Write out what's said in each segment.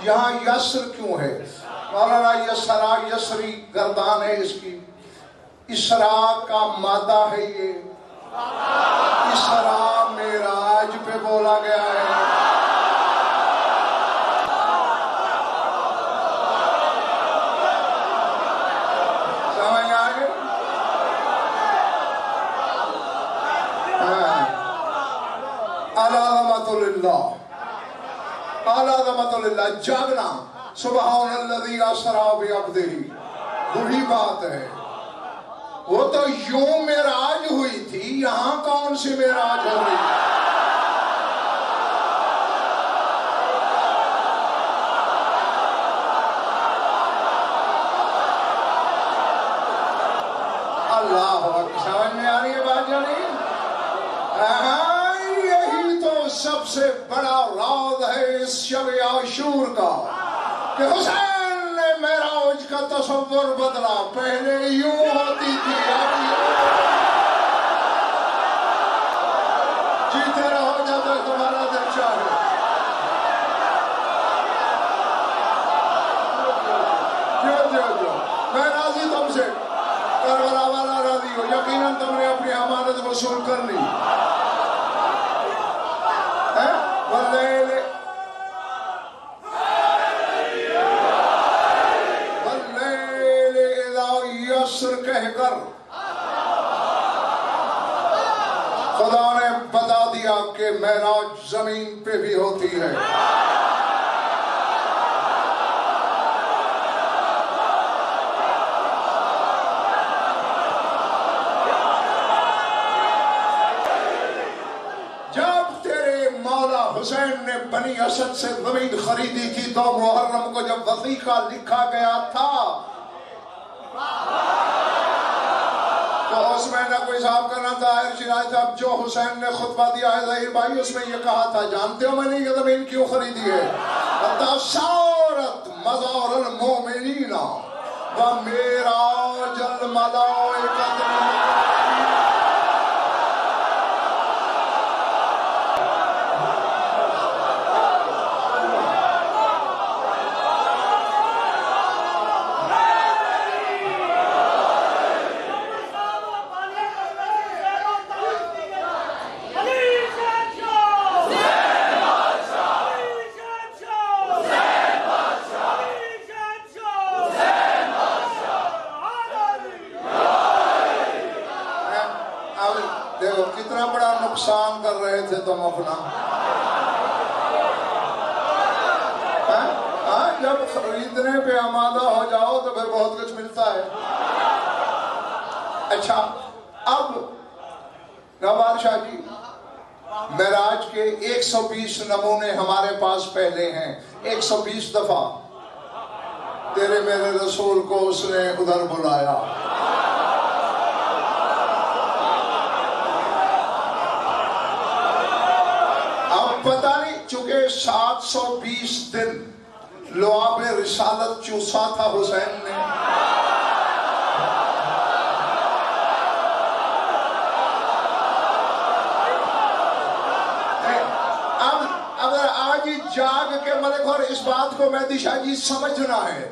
یہاں یسر کیوں ہے؟ مولانا یسرا یسری گردان ہے اس کی، اسرا کا مادہ ہے یہ، اسرا معراج پہ بولا گیا ہے۔ سمجھ آئے؟ علامت للہ، علامت للہ، جاگنا، سبحان الذی اسریٰ بعبدہ، وہی بات ہے۔ وہ تو یوں معراج ہوئی تھی، یہاں کون سی معراج ہو رہی ہے؟ اللہ اکبر، سمجھ میں آ رہی ہے بات یا نہیں؟ یہی تو سب سے بڑا راز ہے اس شب عاشور کا کہ حسین نے معراج کا تصور بدلا، پہلے یوں ہوتی تھی، اب یوں۔ جیتے رہو جب تک تمہارا دل چاہے۔ جو میں راضی تم سے، کربلا والا راضی ہو، یقیناً تم نے اپنی امانت وصول کر لی۔ واللیل اذا یسر کہہ کر خدا نے بتا دیا کہ معراج زمین پہ بھی ہوتی ہے۔ حسین نے بنی اسد سے زمین خریدی تھی تو محرم کو جب وثیقہ لکھا گیا تھا تو اس میں نہ کوئی حساب کرنا تھا۔ اب جو حسین نے خطبہ دیا ہے ظہیر بھائی، اس میں یہ کہا تھا، جانتے ہو میں نے یہ زمین کیوں خریدی ہے؟ صارت مزار المومنین و میراج الملائکۃ۔ کتنا بڑا نقصان کر رہے تھے تم اپنا۔ جب خریدنے پہ آمادہ ہو جاؤ تو پھر بہت کچھ ملتا ہے۔ اچھا، اب نواب شاہ جی، معراج کے 120 نمونے ہمارے پاس پہلے ہیں۔ 120 دفعہ تیرے میرے رسول کو اس نے ادھر بلایا۔ پتہ نہیں، چونکہ 720 دن لعاب رسالت چوسا تھا حسین نے۔ اب آج جاگ کے ملک، اور اس بات کو مہدی شاہ جی سمجھنا ہے،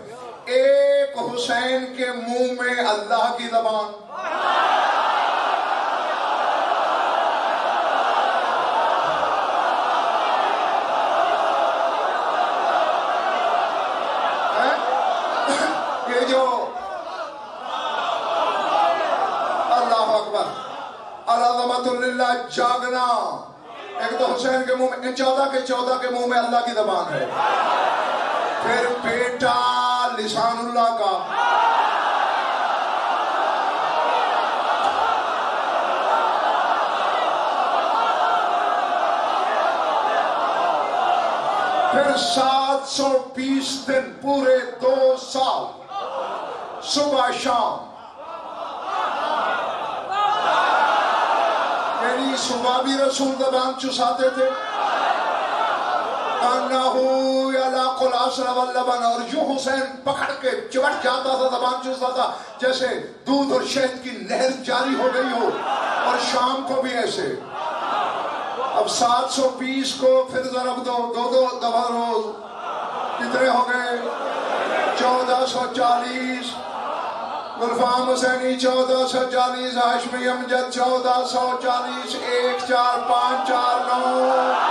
ایک حسین کے منہ میں اللہ کی زبان، للہ جاگنا، ایک تو حسین کے منہ میں، ان 14 کے منہ میں اللہ کی زبان ہے، پھر بیٹا لسان اللہ کا، پھر 720 دن پورے 2 سال صبح شام، یعنی صبح بھی رسول زبان چساتے تھے، انہو یلاق العصر واللبن، اور جو حسین پکڑ کے چمٹ جاتا تھا زبان چوستا تھا جیسے دودھ اور شہد کی نہر جاری ہو گئی ہو، اور شام کو بھی ایسے۔ اب 720 کو پھر ضرب دو 2 دفعہ روز، کتنے ہو گئے؟ 1440. گلفام حسینی 1440. ہاشمی امجد 1440. 1 4 5 4 9.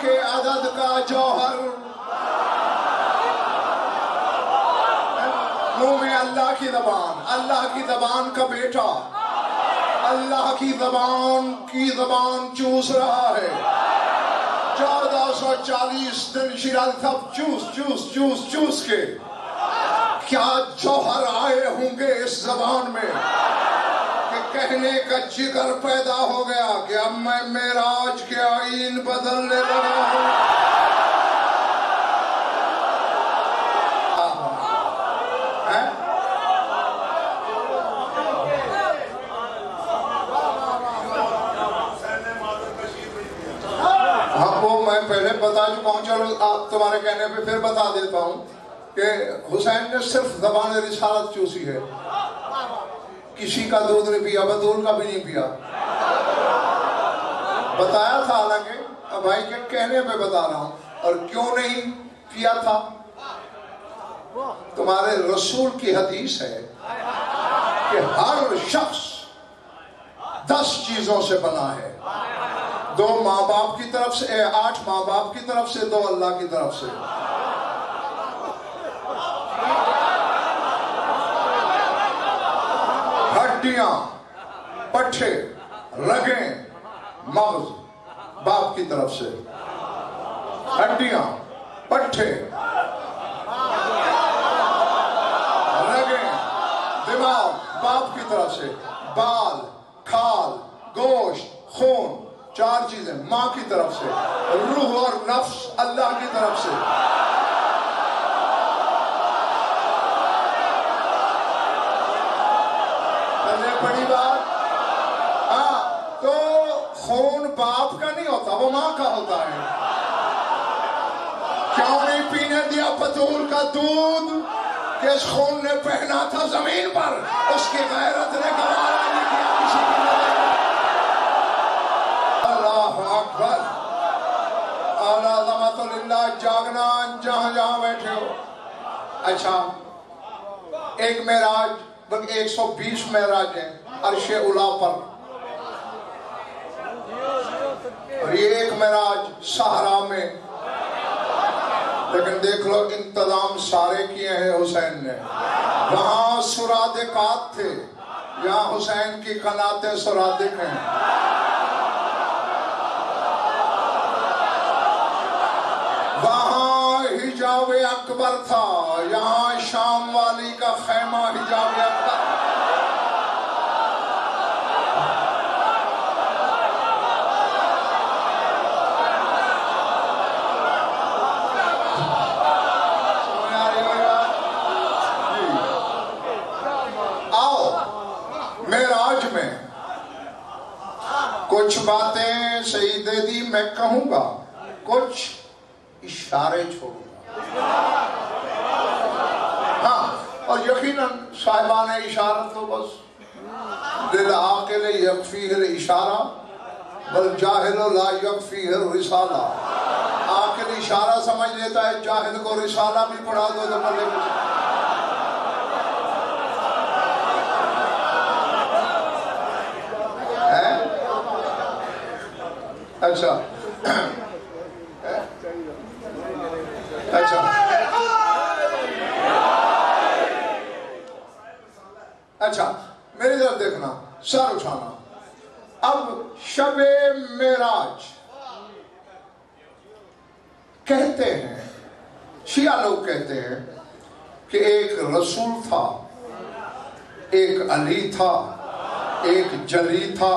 کے عدد کا جوہر منہ میں اللہ کی زبان، اللہ کی زبان کا بیٹا اللہ کی زبان چوس رہا ہے. 1440 دن شیراز صاحب چوس کے کیا جوہر آئے ہوں گے اس زبان میں کہ کہنے کا جگر پیدا ہو گیا کہ اب میں معراج کے آئین بدلنے لگا ہوں. وہ میں پہلے بتا چکا ہوں، چلو آپ تمہارے کہنے پہ پھر بتا دیتا ہوں کہ حسین نے صرف زبان رسالت چوسی ہے، کسی کا دودھ نہیں پیا، بطول کا بھی نہیں پیا. بتایا تھا حالانکہ بھائی کے کہنے پہ بتا رہا ہوں. اور کیوں نہیں پیا تھا؟ تمہارے رسول کی حدیث ہے کہ ہر شخص 10 چیزوں سے بنا ہے. 2 ماں باپ کی طرف سے، 8 ماں باپ کی طرف سے، 2 اللہ کی طرف سے. ہڈیاں، پٹھے، رگیں، مغز باپ کی طرف سے. ہڈیاں، پٹھے، رگیں، دماغ باپ کی طرف سے. بال، کھال، گوشت، خون، 4 چیزیں ماں کی طرف سے. روح اور نفس اللہ کی طرف سے. بڑی بات. ہاں تو خون باپ کا نہیں ہوتا، وہ ماں کا ہوتا ہے. کیوں نہیں پینے دیا بطول کا دودھ کہ اس خون نے پہنا تھا زمین پر، اس کی غیرت نے گوارا نہیں کیا کسی کی نظر. اللہ اکبر. اعلیٰ عظمت اللہ. جاگنا جہاں جہاں بیٹھے ہو. اچھا، ایک معراج، 120 معراج ہیں عرش اولا پر، اور یہ ایک معراج صحرا میں. لیکن دیکھ لو انتظام سارے کیے ہیں حسین نے. وہاں سرادقات تھے، یہاں حسین کی قناتیں سرادق ہیں. وہاں حجاب اکبر تھا، یہاں شام والی کا خیمہ حجاب اکبر. آؤ معراج میں کچھ باتیں صحیح دے دی میں کہوں گا، کچھ اشارے چھوڑوں گا. ہاں، اور یقیناً صاحبان اشارت تو بس للعاقل یکفیہ الاشارہ والجاہل لا یکفیہ الرسالہ. عاقل اشارہ سمجھ لیتا ہے، جاہل کو رسالہ بھی پڑھا دو تو پڑھے کچھ. اچھا اچھا میری طرف دیکھنا، سر اٹھانا. اب شب معراج کہتے ہیں، شیعہ لوگ کہتے ہیں کہ ایک رسول تھا، ایک علی تھا، ایک جلی تھا.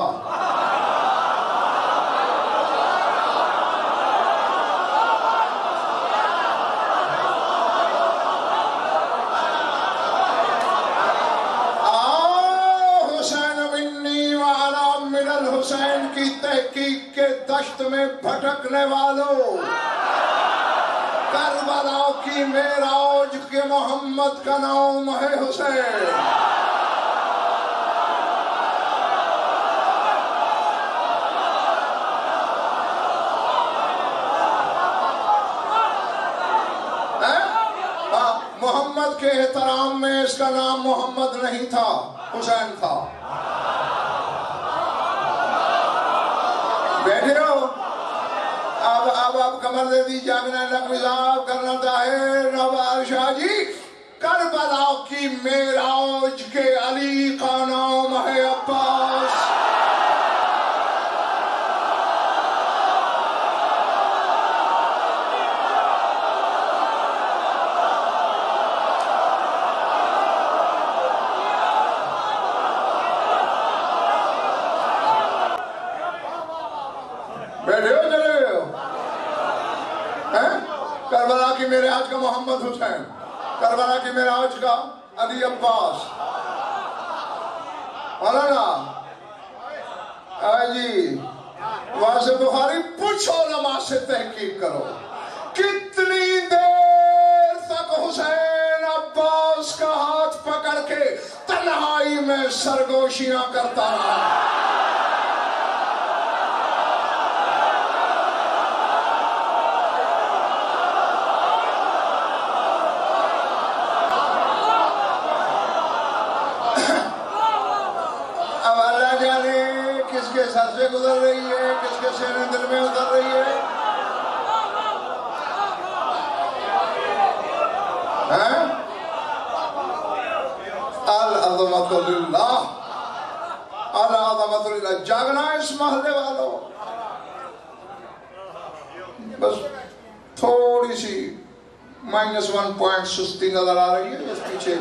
حسین کی تحقیق کے دشت میں بھٹکنے والوں، کربلا کی معراج کے محمد کا نام ہے حسین. احترام میں اس کا نام محمد نہیں تھا، حسین تھا۔ بیٹھے ہو؟ اب کمر دے دی جامعہ نقوی صاحب کرنا طاہر نوار شاہ جی، کربلا کی معراج کے علی کا نام ہے عباس۔ بیٹھے ہو چلے گئے ہو؟ کربلا کی معراج کا محمد حسین، کربلا کی معراج کا علی عباس۔ مولانا جی واضح بخاری، پوچھو علماء سے تحقیق کرو کتنی دیر تک حسین عباس کا ہاتھ پکڑ کے تنہائی میں سرگوشیاں کرتا رہا۔ کس کے سر سے گزر رہی ہے، کس کے سینے دل میں اتر رہی ہے؟ العظمت للہ، العظمت للہ۔ جاگنا اس محلے والوں، بس تھوڑی سی -1 پوائنٹ سستی نظر آ رہی ہے، بس پیچھے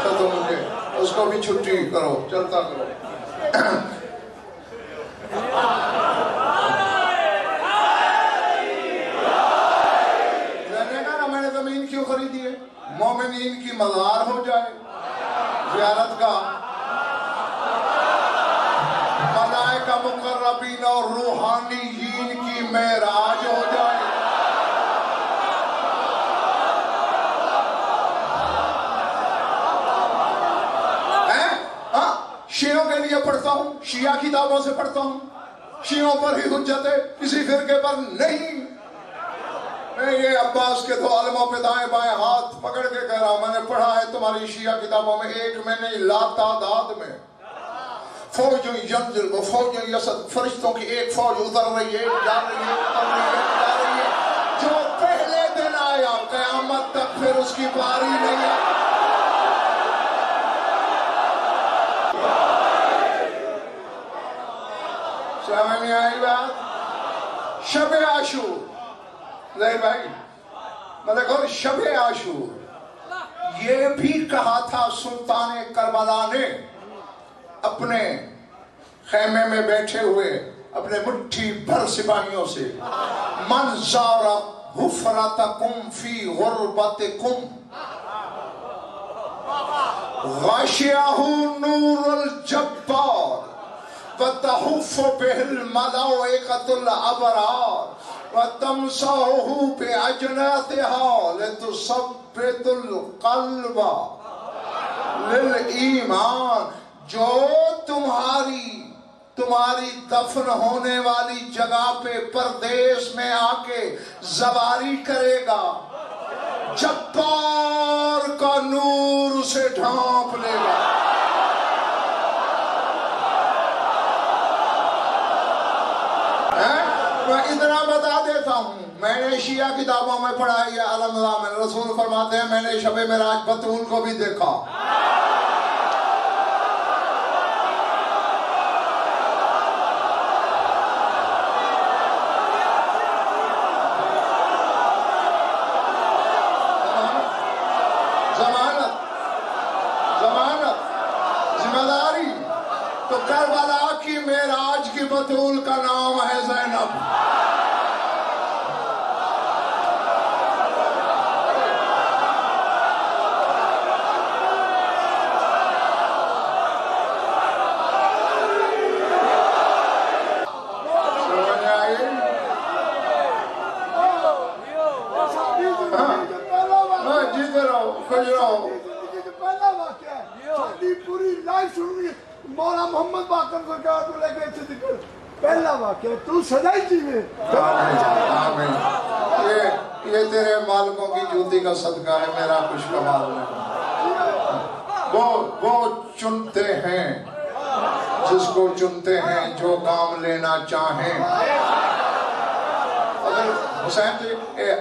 ختم ہو کے اس کو بھی چھٹی کرو، چلتا کرو۔ میں نے زمین کیوں خریدی ہے؟ مومنین کی مزار ہو جائے، زیارت کا ملائکہ مقربین اور روحانیین کی معراج ہو جائے۔ شیعوں کے لیے پڑھتا ہوں، شیعہ کتابوں سے پڑھتا ہوں، شیعوں پر ہی حجت ہے، کسی فرقے پر نہیں۔ میں یہ عباس کے دو علموں پہ دائیں بائیں ہاتھ پکڑ کے کہہ رہا ہوں، میں نے پڑھا ہے تمہاری شیعہ کتابوں میں، ایک میں نہیں لا تعداد میں فوج ینزل و فوج یسد، فرشتوں کی ایک فوج اتر رہی ہے، جا رہی ہے، اتر رہی ہے، جا رہی ہے۔ جو پہلے دن آیا قیامت تک پھر اس کی باری نہیں ہے۔ سمجھ میں آئی بات؟ شب عاشور، ظاہر بھائی مطلب اور شب عاشور یہ بھی کہا تھا سلطان کربلا نے اپنے خیمے میں بیٹھے ہوئے اپنے مٹھی بھر سپاہیوں سے، من زار حفرتکم فی غربتکم غاشیہ نور الجبار وتحف به الملائکۃ الابرار وتمسحه باجنحتها لتثبت القلب للایمان۔ جو تمہاری دفن ہونے والی جگہ پہ پردیس میں آ کے زواری کرے گا، جبار کا نور اسے ڈھانپ لے گا۔ میں اتنا بتا دیتا ہوں، میں نے شیعہ کتابوں میں پڑھا ہے، یہ علامہ رسول فرماتے ہیں میں نے شب معراج بطول کو بھی دیکھا۔ ضمانت ذمہ داری، تو کربلا کی معراج کی بطول کا نام ہے زینب۔ پہلا واقعہ ہے ساری پوری لائف سننی، مولا محمد باقر سرکار کو لے کے اچھے ذکر، پہلا واقعہ تو سجائی چیزیں۔ آمین۔ یہ تیرے مالکوں کی جوتی کا صدقہ ہے، میرا کچھ کمال نہیں۔ وہ چنتے ہیں جس کو چنتے ہیں جو کام لینا چاہیں۔ اگر حسین جی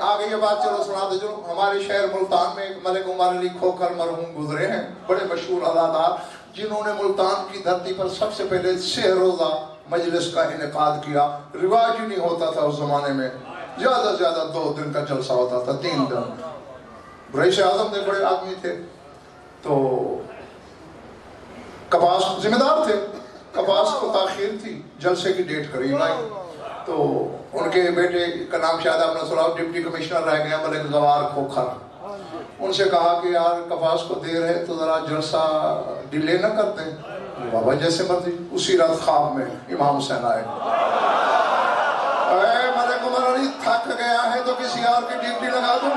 آگے یہ بات چلو سنا دے، جو ہمارے شہر ملتان میں ایک ملک عمر علی کھوکھر مرحوم گزرے ہیں، بڑے مشہور اداکار، جنہوں نے ملتان کی دھرتی پر سب سے پہلے 6 روزہ مجلس کا انعقاد کیا۔ رواج ہی نہیں ہوتا تھا اس زمانے میں، زیادہ سے زیادہ 2 دن کا جلسہ ہوتا تھا، 3 دن۔ رئیس اعظم نے بڑے آدمی تھے تو کپاس ذمہ دار تھے، کپاس کو تاخیر تھی، جلسے کی ڈیٹ قریب آئی تو ان کے بیٹے کا نام شاید آپ نے سنا، ڈپٹی کمشنر رہ گیا ملک غوار کھوکھر، ان سے کہا کہ یار کپاس کو دیر ہے تو ذرا جلسہ ڈیلے نہ کرتے ہیں۔ بابا جیسے مرضی۔ اسی رات خواب میں امام حسین آئے، اے ملک عمر علی تھک گیا ہے تو کسی اور کی ڈیوٹی لگا دوں؟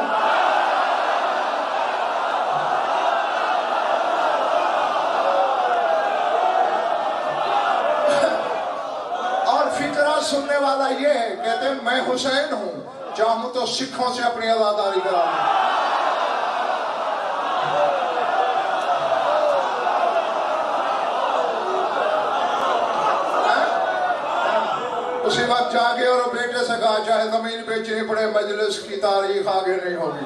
سننے والا یہ ہے، کہتے ہیں میں حسین ہوں، چاہوں تو سکھوں سے اپنی عزاداری کرا دوں۔ اسی وقت جاگے اور بیٹے سے کہا چاہے زمین بیچنی پڑے مجلس کی تاریخ آگے نہیں ہوگی۔